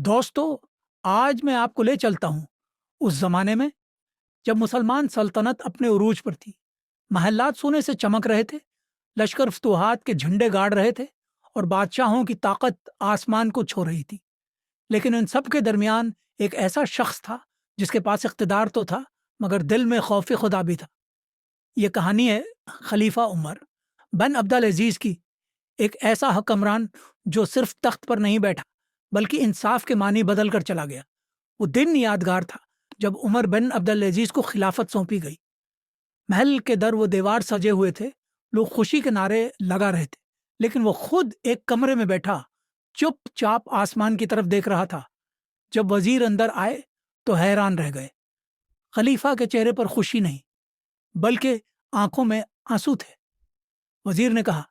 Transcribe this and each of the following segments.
دوستو، آج میں آپ کو لے چلتا ہوں اس زمانے میں جب مسلمان سلطنت اپنے عروج پر تھی۔ محلات سونے سے چمک رہے تھے، لشکر فتوحات کے جھنڈے گاڑ رہے تھے اور بادشاہوں کی طاقت آسمان کو چھو رہی تھی۔ لیکن ان سب کے درمیان ایک ایسا شخص تھا جس کے پاس اقتدار تو تھا مگر دل میں خوف خدا بھی تھا۔ یہ کہانی ہے خلیفہ عمر بن عبد العزیز کی، ایک ایسا حکمران جو صرف تخت پر نہیں بیٹھا بلکہ انصاف کے معنی بدل کر چلا گیا۔ وہ دن یادگار تھا جب عمر بن عبد العزیز کو خلافت سونپی گئی۔ محل کے در و دیوار سجے ہوئے تھے، لوگ خوشی کے نعرے لگا رہے تھے، لیکن وہ خود ایک کمرے میں بیٹھا چپ چاپ آسمان کی طرف دیکھ رہا تھا۔ جب وزیر اندر آئے تو حیران رہ گئے۔ خلیفہ کے چہرے پر خوشی نہیں بلکہ آنکھوں میں آنسو تھے۔ وزیر نے کہا،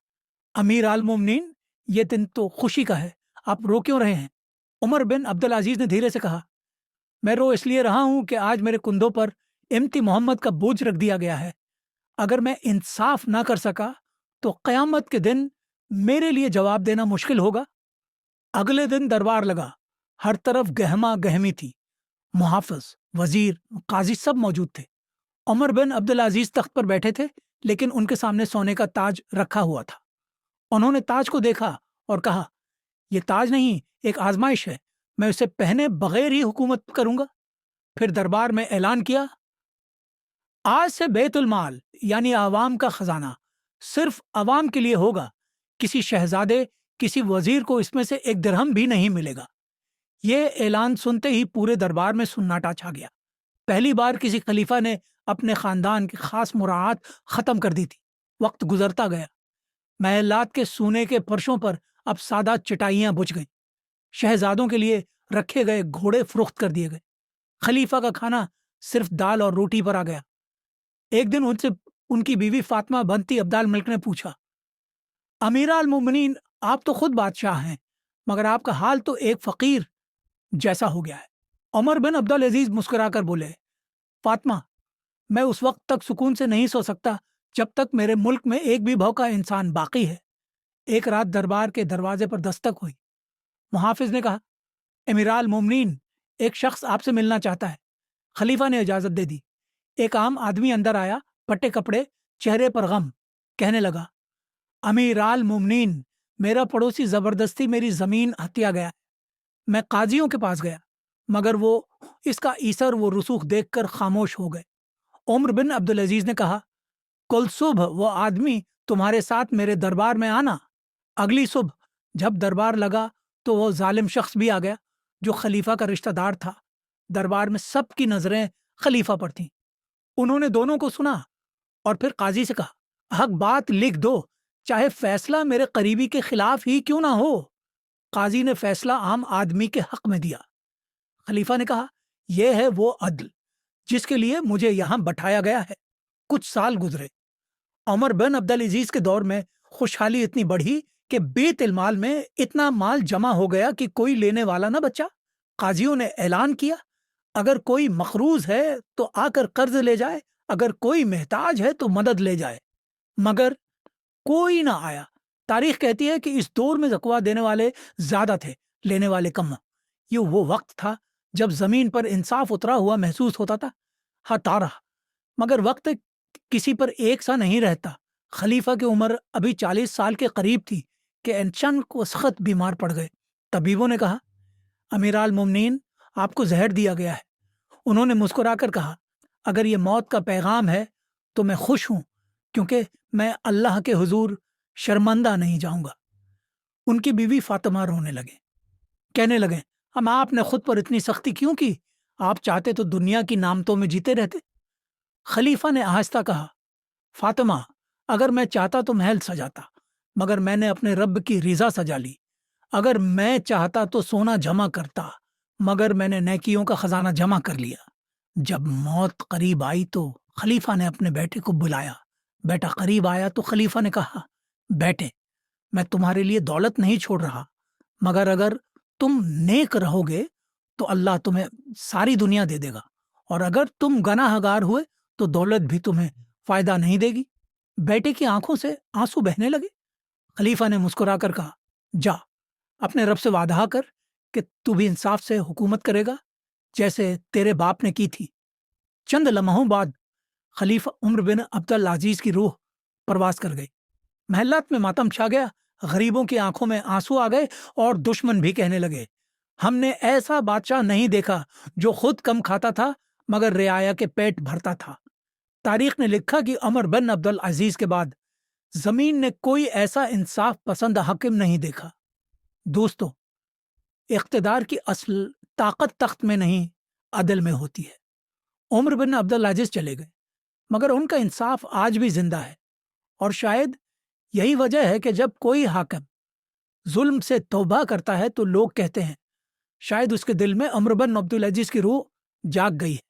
امیر المومنین، یہ دن تو خوشی کا ہے، آپ رو کیوں رہے ہیں؟ عمر بن عبد العزیز نے دھیرے سے کہا، میں رو اس لیے رہا ہوں کہ آج میرے کندھوں پر امتی محمد کا بوجھ رکھ دیا گیا ہے۔ اگر میں انصاف نہ کر سکا تو قیامت کے دن میرے لیے جواب دینا مشکل ہوگا۔ اگلے دن دربار لگا، ہر طرف گہما گہمی تھی۔ محافظ، وزیر، قاضی سب موجود تھے۔ عمر بن عبد العزیز تخت پر بیٹھے تھے، لیکن ان کے سامنے سونے کا تاج رکھا ہوا تھا۔ انہوں نے تاج کو دیکھا اور کہا، یہ تاج نہیں، ایک آزمائش ہے، میں اسے پہنے بغیر ہی حکومت کروں گا۔ پھر دربار میں اعلان کیا، آج سے بیت المال یعنی عوام کا خزانہ صرف عوام کے لیے ہوگا، کسی شہزادے، کسی وزیر کو اس میں سے ایک درہم بھی نہیں ملے گا۔ یہ اعلان سنتے ہی پورے دربار میں سناٹا چھا گیا۔ پہلی بار کسی خلیفہ نے اپنے خاندان کی خاص مراعات ختم کر دی تھی۔ وقت گزرتا گیا، محلات کے سونے کے فرشوں پر اب سادہ چٹائیاں بچھ گئیں، شہزادوں کے لیے رکھے گئے گھوڑے فروخت کر دیے گئے، خلیفہ کا کھانا صرف دال اور روٹی پر آ گیا۔ ایک دن ان سے ان کی بیوی فاطمہ بنتی عبد الملک نے پوچھا، امیر المومنین، آپ تو خود بادشاہ ہیں مگر آپ کا حال تو ایک فقیر جیسا ہو گیا ہے۔ عمر بن عبد العزیز مسکرا کر بولے، فاطمہ، میں اس وقت تک سکون سے نہیں سو سکتا جب تک میرے ملک میں ایک بھی بھوکا انسان باقی ہے۔ ایک رات دربار کے دروازے پر دستک ہوئی۔ محافظ نے کہا، امیر المومنین، ایک شخص آپ سے ملنا چاہتا ہے۔ خلیفہ نے اجازت دے دی۔ ایک عام آدمی اندر آیا، پٹے کپڑے، چہرے پر غم، کہنے لگا، امیر المومنین، میرا پڑوسی زبردستی میری زمین ہتھیا گیا ہے۔ میں قاضیوں کے پاس گیا مگر وہ اس کا ایسر و رسوخ دیکھ کر خاموش ہو گئے۔ عمر بن عبد العزیز نے کہا، کل صبح وہ آدمی تمہارے ساتھ میرے دربار میں آنا۔ اگلی صبح جب دربار لگا تو وہ ظالم شخص بھی آ گیا جو خلیفہ کا رشتہ دار تھا۔ دربار میں سب کی نظریں خلیفہ پر تھیں۔ انہوں نے دونوں کو سنا اور پھر قاضی سے کہا، حق بات لکھ دو، چاہے فیصلہ میرے قریبی کے خلاف ہی کیوں نہ ہو۔ قاضی نے فیصلہ عام آدمی کے حق میں دیا۔ خلیفہ نے کہا، یہ ہے وہ عدل جس کے لیے مجھے یہاں بٹھایا گیا ہے۔ کچھ سال گزرے۔ عمر بن عبد العزیز کے دور میں خوشحالی اتنی بڑھی کہ بیت المال میں اتنا مال جمع ہو گیا کہ کوئی لینے والا نہ بچا۔ قاضیوں نے اعلان کیا، اگر کوئی مقروض ہے تو آ کر قرض لے جائے، اگر کوئی محتاج ہے تو مدد لے جائے، مگر کوئی نہ آیا۔ تاریخ کہتی ہے کہ اس دور میں زکوٰۃ دینے والے زیادہ تھے، لینے والے کم۔ یہ وہ وقت تھا جب زمین پر انصاف اترا ہوا محسوس ہوتا تھا۔ ہاں تارا، مگر وقت کسی پر ایک سا نہیں رہتا۔ خلیفہ کی عمر ابھی 40 سال کے قریب تھی کہ اچانک کو سخت بیمار پڑ گئے۔ طبیبوں نے کہا، امیر المومنین، آپ کو زہر دیا گیا ہے۔ انہوں نے مسکرا کر کہا، اگر یہ موت کا پیغام ہے تو میں خوش ہوں، کیونکہ میں اللہ کے حضور شرمندہ نہیں جاؤں گا۔ ان کی بیوی فاطمہ رونے لگے، کہنے لگے، ہم آپ نے خود پر اتنی سختی کیوں کی؟ آپ چاہتے تو دنیا کی نعمتوں میں جیتے رہتے۔ خلیفہ نے آہستہ کہا، فاطمہ، اگر میں چاہتا تو محل سجاتا، مگر میں نے اپنے رب کی رضا سجا لی۔ اگر میں چاہتا تو سونا جمع کرتا، مگر میں نے نیکیوں کا خزانہ جمع کر لیا۔ جب موت قریب آئی تو خلیفہ نے اپنے بیٹے کو بلایا۔ بیٹا قریب آیا تو خلیفہ نے کہا، بیٹے، میں تمہارے لیے دولت نہیں چھوڑ رہا، مگر اگر تم نیک رہو گے تو اللہ تمہیں ساری دنیا دے دے گا، اور اگر تم گناہ گار ہوئے تو دولت بھی تمہیں فائدہ نہیں دے گی۔ بیٹے کی آنکھوں سے آنسو بہنے لگے۔ خلیفہ نے مسکرا کر کہا، جا، اپنے رب سے وعدہ کر کہ تو بھی انصاف سے حکومت کرے گا جیسے تیرے باپ نے کی تھی۔ چند لمحوں بعد خلیفہ عمر بن عبد العزیز کی روح پرواز کر گئی۔ محلات میں ماتم چھا گیا، غریبوں کی آنکھوں میں آنسو آ گئے اور دشمن بھی کہنے لگے، ہم نے ایسا بادشاہ نہیں دیکھا جو خود کم کھاتا تھا مگر رعایا کے پیٹ بھرتا تھا۔ تاریخ نے لکھا کہ عمر بن عبد العزیز کے بعد زمین نے کوئی ایسا انصاف پسند حاکم نہیں دیکھا۔ دوستو، اقتدار کی اصل طاقت تخت میں نہیں، عدل میں ہوتی ہے۔ عمر بن عبد العزیز چلے گئے مگر ان کا انصاف آج بھی زندہ ہے، اور شاید یہی وجہ ہے کہ جب کوئی حاکم ظلم سے توبہ کرتا ہے تو لوگ کہتے ہیں شاید اس کے دل میں عمر بن عبد العزیز کی روح جاگ گئی ہے۔